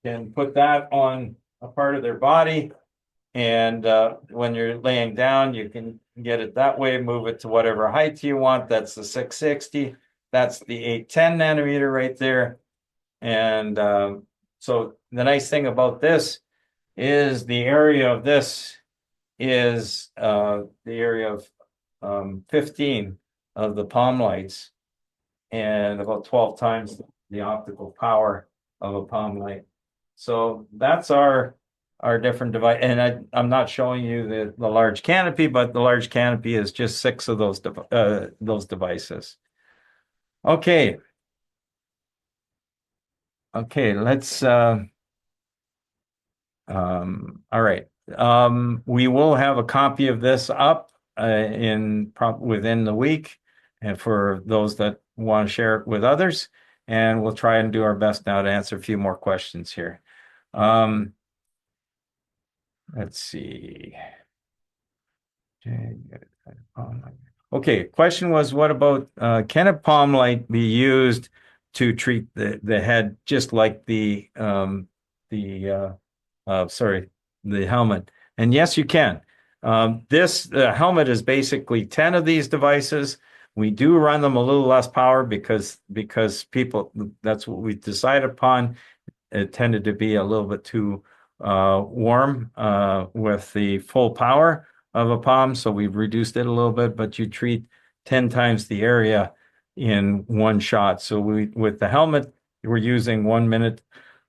can put that on a part of their body, and when you're laying down, you can get it that way, move it to whatever height you want. That's the 660. That's the 810 nanometer right there. And so the nice thing about this is the area of this is the area of 15 of the Palm lights, and about 12 times the optical power of a Palm light. So that's our different device. And I'm not showing you the large canopy, but the large canopy is just 6 of those devices. Okay. Okay, let's all right. We will have a copy of this up within the week, and for those that want to share it with others, and we'll try and do our best now to answer a few more questions here. Let's see. Okay, question was, what about can a palm light be used to treat the head just like the helmet? And yes, you can. This helmet is basically 10 of these devices. We do run them a little less power because people, that's what we decided upon. It tended to be a little bit too warm with the full power of a palm, so we've reduced it a little bit, but you treat 10 times the area in one shot. So with the helmet, we're using 1 minute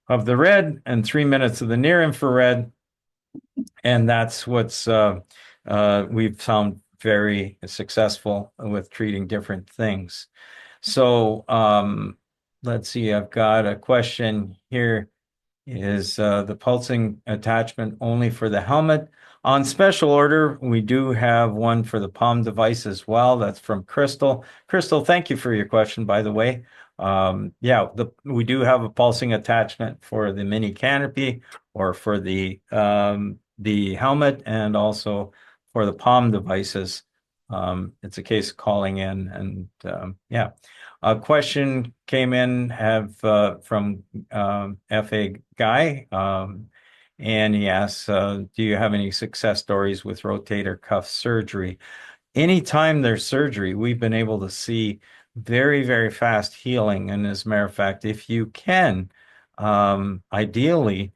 of the red and 3 minutes of the near infrared, and that's what's we've found very successful with treating different things. So let's see, I've got a question here. Is the pulsing attachment only for the helmet? On special order, we do have one for the palm device as well. That's from Crystal. Crystal, thank you for your question, by the way. Yeah, we do have a pulsing attachment for the mini canopy or for the helmet, and also for the palm devices. It's a case of calling in, and yeah. A question came in from FA Guy, and he asks, do you have any success stories with rotator cuff surgery? Anytime there's surgery, we've been able to see very, very fast healing. And as a matter of fact, if you can, ideally,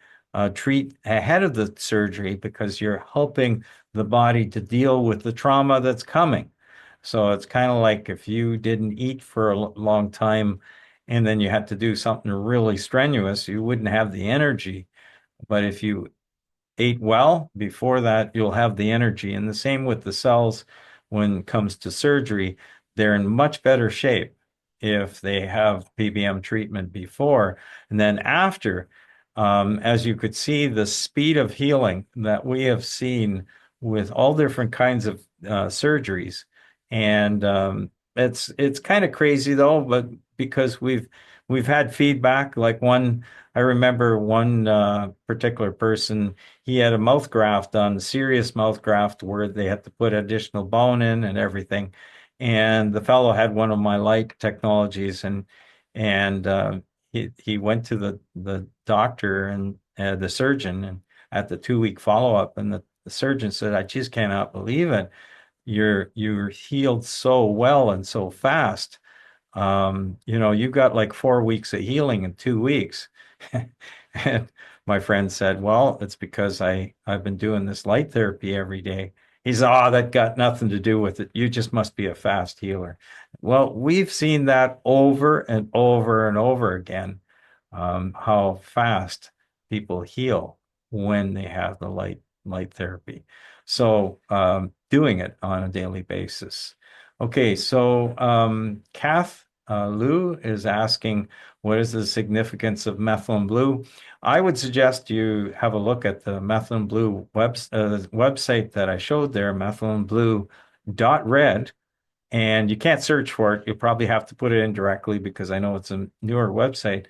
treat ahead of the surgery, because you're helping the body to deal with the trauma that's coming. So it's kind of like if you didn't eat for a long time and then you had to do something really strenuous, you wouldn't have the energy. But if you ate well before that, you'll have the energy. And the same with the cells when it comes to surgery. They're in much better shape if they have PBM treatment before. And then after, as you could see, the speed of healing that we have seen with all different kinds of surgeries. And it's kind of crazy though, but because we've had feedback, like I remember one particular person, he had a mouth graft on, serious mouth graft, where they had to put additional bone in and everything. And the fellow had one of my light technologies, and he went to the doctor and the surgeon, and at the 2-week follow-up, and the surgeon said, I just cannot believe it. You're healed so well and so fast. You've got like 4 weeks of healing in 2 weeks. And my friend said, well, it's because I've been doing this light therapy every day. He said, oh, that got nothing to do with it. You just must be a fast healer. Well, we've seen that over and over and over again, how fast people heal when they have the light therapy. So doing it on a daily basis. Okay, so Kath Lou is asking, what is the significance of methylene blue? I would suggest you have a look at the methylene blue website that I showed there, methyleneblue.red, and you can't search for it. You'll probably have to put it in directly, because I know it's a newer website,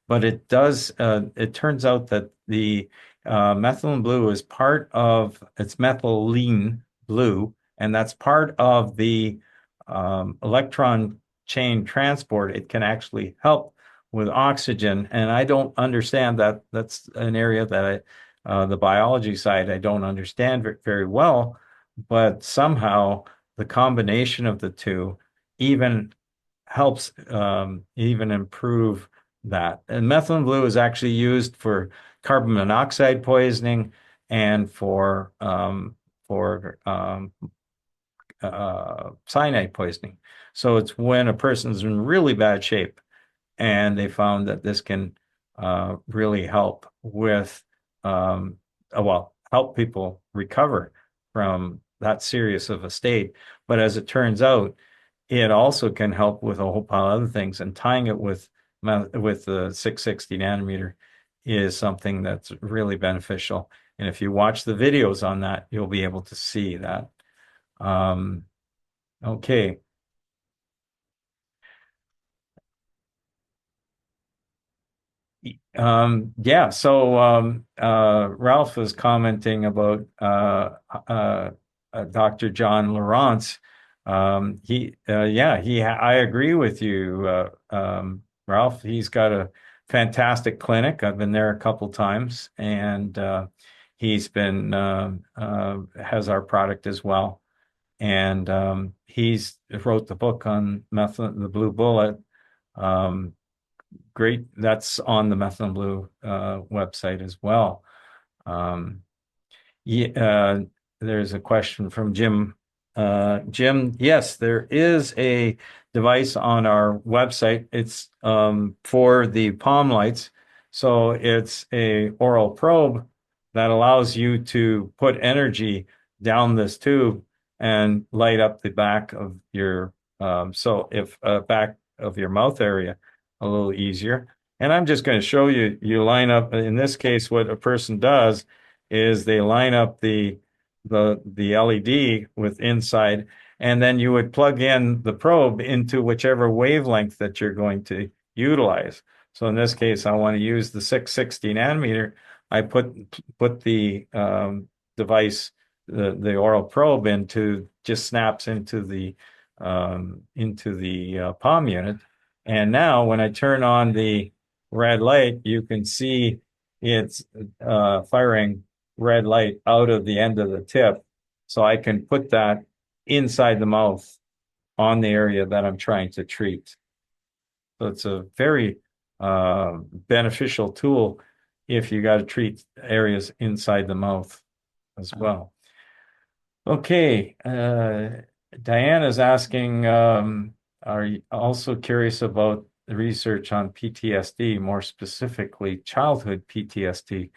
but it does, it turns out that the methylene blue is part of, it's methylene blue, and that's part of the electron chain transport. It can actually help with oxygen, and I don't understand that. That's an area that the biology side, I don't understand very well, but somehow the combination of the two even helps even improve that. And methylene blue is actually used for carbon monoxide poisoning and for cyanide poisoning. So it's when a person's in really bad shape, and they found that this can really help with, help people recover from that serious of a state. But as it turns out, it also can help with a whole pile of other things, and tying it with the 660 nanometer is something that's really beneficial. And if you watch the videos on that, you'll be able to see that. Okay. Yeah, so Ralph was commenting about Dr. John Lawrence. I agree with you, Ralph. He's got a fantastic clinic. I've been there a couple times, and he's been has our product as well. And he's wrote the book on the Blue Bullet. Great. That's on the Methylene Blue website as well. There's a question from Jim. Jim, yes, there is a device on our website. It's for the palm lights. So it's a oral probe that allows you to put energy down this tube and light up the back of your back of your mouth area a little easier. And I'm just going to show you, you line up, in this case, what a person does is they line up the LED with inside, and then you would plug in the probe into whichever wavelength that you're going to utilize. So in this case, I want to use the 660 nanometer. I put the device, the oral probe just snaps into the palm unit. And now when I turn on the red light, you can see it's firing red light out of the end of the tip. So I can put that inside the mouth on the area that I'm trying to treat. So it's a very beneficial tool if you got to treat areas inside the mouth as well. Okay, Diane is asking, are you also curious about the research on PTSD, more specifically childhood PTSD,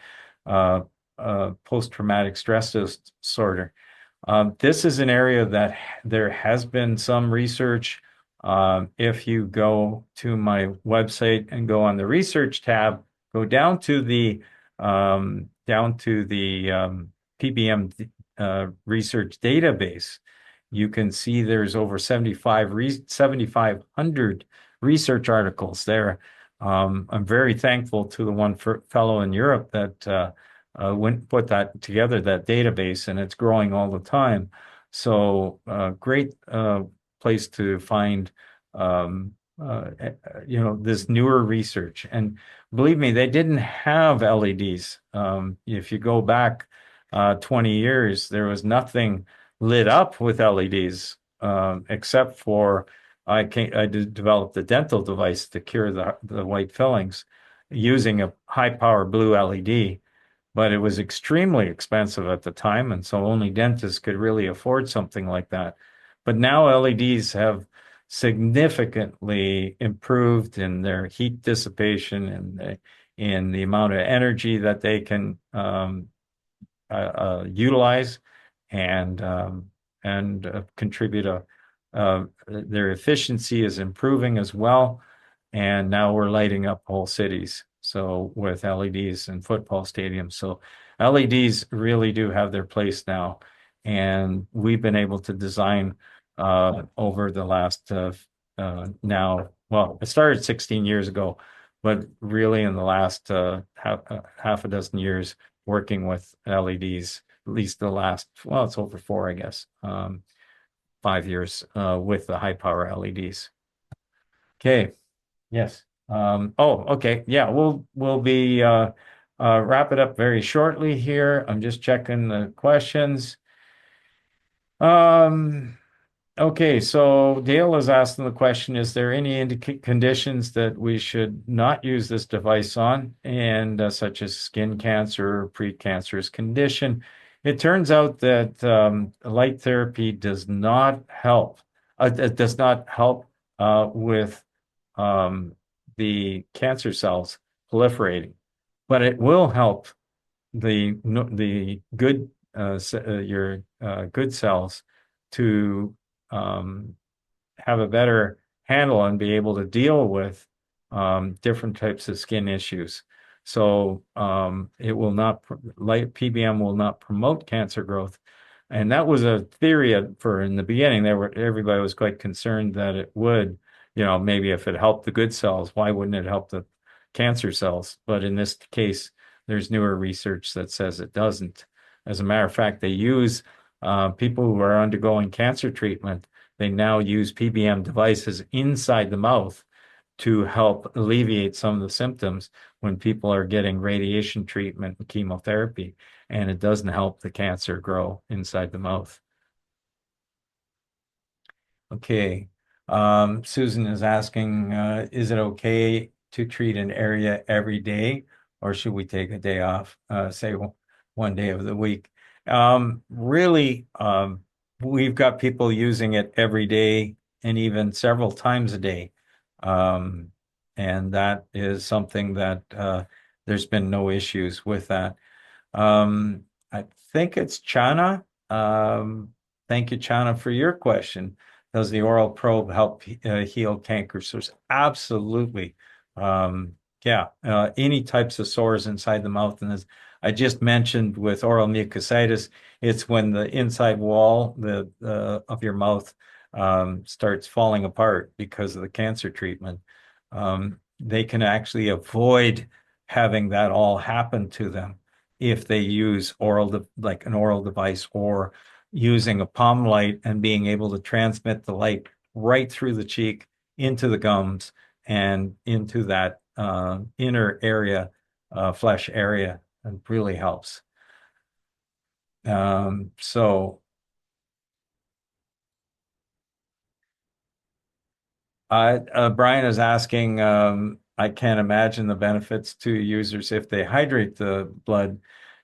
post-traumatic stress disorder? This is an area that there has been some research. If you go to my website and go on the research tab, go down to the PBM research database, you can see there's over 7,500 research articles there. I'm very thankful to the one fellow in Europe that put that together, that database, and it's growing all the time. So great place to find this newer research. And believe me, they didn't have LEDs. If you go back 20 years, there was nothing lit up with LEDs except for I developed a dental device to cure the white fillings using a high power blue LED, but it was extremely expensive at the time, and so only dentists could really afford something like that. But now LEDs have significantly improved in their heat dissipation and in the amount of energy that they can utilize and contribute. Their efficiency is improving as well, and now we're lighting up whole cities. So with LEDs and football stadiums, so LEDs really do have their place now, and we've been able to design over the last now. Well, it started 16 years ago, but really in the last half a dozen years working with LEDs, at least the last, well, it's over 4, I guess, 5 years with the high power LEDs. Okay, yes. Okay, yeah, we'll be wrap it up very shortly here. I'm just checking the questions. Okay, so Dale is asking the question, is there any conditions that we should not use this device on, and such as skin cancer or precancerous condition? It turns out that light therapy does not help. It does not help with the cancer cells proliferating, but it will help the good your good cells to have a better handle and be able to deal with different types of skin issues. So it will not, light PBM will not promote cancer growth. And that was a theory for in the beginning. Everybody was quite concerned that it would, maybe if it helped the good cells, why wouldn't it help the cancer cells? But in this case, there's newer research that says it doesn't. As a matter of fact, they use people who are undergoing cancer treatment. They now use PBM devices inside the mouth to help alleviate some of the symptoms when people are getting radiation treatment and chemotherapy, and it doesn't help the cancer grow inside the mouth. Okay, Susan is asking, is it okay to treat an area every day, or should we take a day off, say one day of the week? Really, we've got people using it every day and even several times a day. And that is something that there's been no issues with that. I think it's Chana. Thank you, Chana, for your question. Does the oral probe help heal canker sores? Absolutely. Yeah, any types of sores inside the mouth. And as I just mentioned with oral mucositis, it's when the inside wall of your mouth starts falling apart because of the cancer treatment. They can actually avoid having that all happen to them if they use like an oral device, or using a palm light and being able to transmit the light right through the cheek into the gums and into that inner area, flesh area, and really helps. So Brian is asking, I can't imagine the benefits to users if they hydrate the blood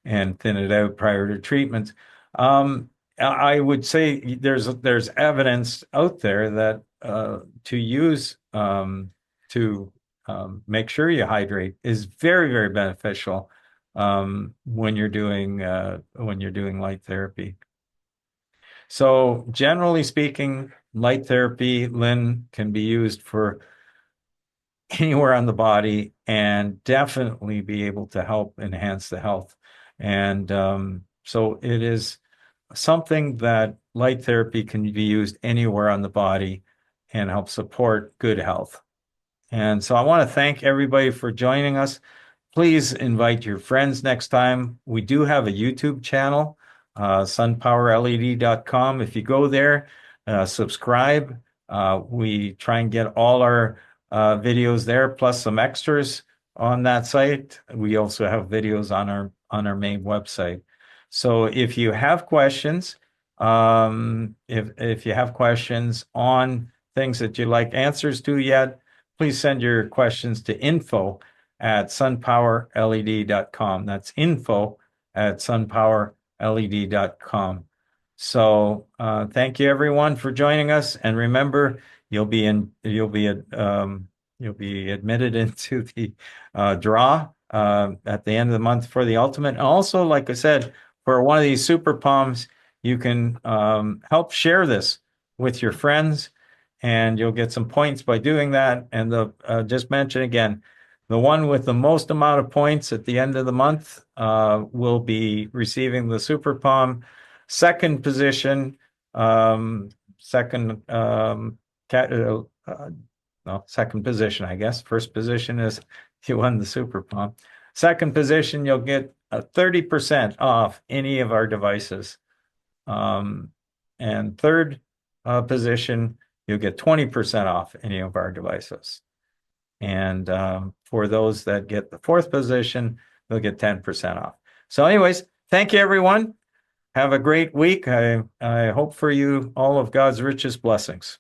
and thin it out prior to treatment. I would say there's evidence out there that to use to make sure you hydrate is very, very beneficial when you're doing light therapy. So generally speaking, light therapy, Lynn, can be used for anywhere on the body and definitely be able to help enhance the health. And so it is something that light therapy can be used anywhere on the body and help support good health. And so I want to thank everybody for joining us. Please invite your friends next time. We do have a YouTube channel, SunPowerLED.com. If you go there, subscribe. We try and get all our videos there, plus some extras on that site. We also have videos on our main website. So if you have questions, if you have questions on things that you'd like answers to yet, please send your questions to info@sunpowerled.com. That's info@sunpowerled.com. So thank you everyone for joining us, and remember, you'll be admitted into the draw at the end of the month for the ultimate. And also, like I said, for one of these super palms, you can help share this with your friends, and you'll get some points by doing that. And just mention again, the one with the most amount of points at the end of the month will be receiving the super palm. Second position, second position, I guess. First position is you won the super palm. Second position, you'll get 30% off any of our devices. And third position, you'll get 20% off any of our devices. And for those that get the fourth position, they'll get 10% off. So anyways, thank you, everyone. Have a great week. I hope for you all of God's richest blessings.